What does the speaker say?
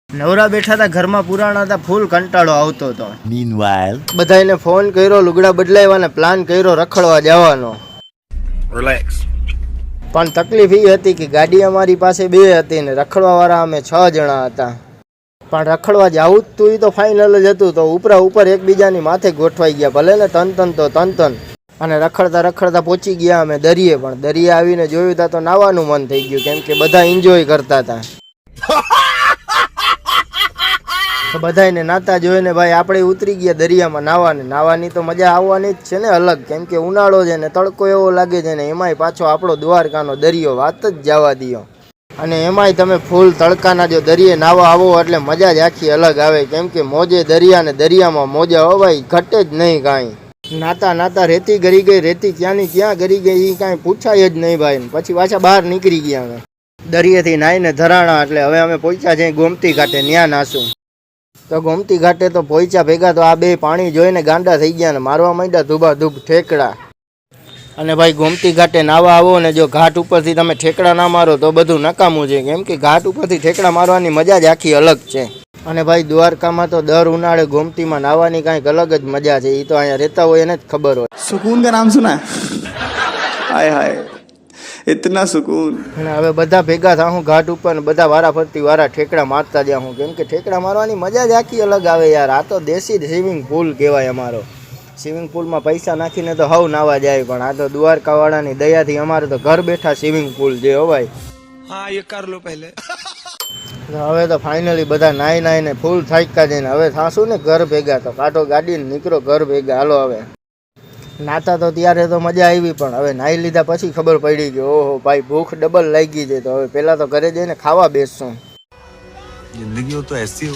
નવરા બેઠા હતા ઘરમાં પુરાણા હતા ફૂલ કંટાળો આવતો હતો. Meanwhile, બધાને ફોન કર્યો, લુગડા બદલાવ્યા ને પ્લાન કર્યો રખડવા જવાનો. Relax. પણ તકલીફ એ હતી કે ગાડી અમારી પાસે 2 હતી ને રખડવા વાળા અમે 6 જણા હતા. પણ રખડવા જવું જ તું તો ફાઇનલ જ હતું, તો ઉપરા ઉપર એકબીજાની માથે ગોઠવાઈ ગયા, ભલે ને તન તન. અને રખડતા રખડતા પહોંચી ગયા અમે દરિયે. પણ દરિયે આવીને જોયું તા તો નાવાનું મન થઈ ગયું, કેમ કે બધા એન્જોય કરતા હતા. તો બધાને નાતા જોઈને ભાઈ આપણે ઉતરી ગયા દરિયામાં નાવાને. નાવાની તો મજા આવવાની જ છે ને અલગ, કેમ કે ઉનાળો છે ને તડકો એવો લાગે છે ને, એમાંય પાછો આપણો દ્વારકાનો દરિયો વાત જ જવા દો. અને એમાંય તમે ફૂલ તડકાના જો દરિયે નાવા આવો એટલે મજા જ આખી અલગ આવે, કેમ કે મોજે દરિયા ને દરિયામાં મોજા હો ભાઈ, ઘટે જ નહીં કાંઈ. નાતા નાતા રેતી ગરી ગઈ, રેતી ક્યાંની ક્યાં ગરી ગઈ એ કાંઈ પૂછાય જ નહીં ભાઈ. પછી પાછા બહાર નીકળી ગયા અમે દરિયેથી નાહીને ધરાણા. એટલે હવે અમે પહોંચ્યા જઈ ગોમતી ઘાટે, ન્યા નાશું. તો ગોમતી ઘાટે તો પહોંચ્યા ભેગા તો આ બે પાણી જોઈને ગાંડા થઈ ગયા ને મારવા માંડ્યા ધૂબાધૂબ ઠેકડા. અને ભાઈ ગોમતી ઘાટે નાવા આવો ને જો ઘાટ ઉપરથી તમે ઠેકડા ના મારો તો બધું નકામું છે, કેમ કે ઘાટ ઉપરથી ઠેકડા મારવાની મજા જ આખી અલગ છે. અને ભાઈ દ્વારકામાં તો દર ઉનાળે ગોમતીમાં નાવાની કાંઈક અલગ જ મજા છે. એ તો અહીંયા રહેતા હોય એને જ ખબર હોય. सुकून का नाम सुना हाय हाय इतना सुकून. અને હવે બધા ભેગા થાઉં ઘાટ ઉપર ને બધા વારા ફરતી વારા ઠેકડા મારતા જાઉં, કેમ કે ઠેકડા મારવાની મજા જ આખી અલગ આવે યાર. આ તો દેશી સ્વિમિંગ પુલ કહેવાય અમારો. સ્વિમિંગ પુલમાં પૈસા નાખીને તો હવ નાવા જાય, પણ આ તો દ્વારકાવાળાની દયાથી અમારે તો ઘર બેઠા સ્વિમિંગ પુલ છે હો ભાઈ. हाँ ये कर लो पहले. હવે તો ફાઇનલી બધા નાઈને ફૂલ થાક્યા છે ને હવે થાશું ને ઘર ભેગા. તો કાઢો ગાડી ને નીકળો ઘર ભેગા. હાલો હવે નાતા તો ત્યારે તો મજા આવી, પણ હવે નાહી લીધા પછી ખબર પડી કે ઓહો ભાઈ ભૂખ ડબલ લાગી છે. તો હવે પેલા તો ઘરે જઈને ખાવા બેસશું. जिंदगी हो तो ऐसी हो.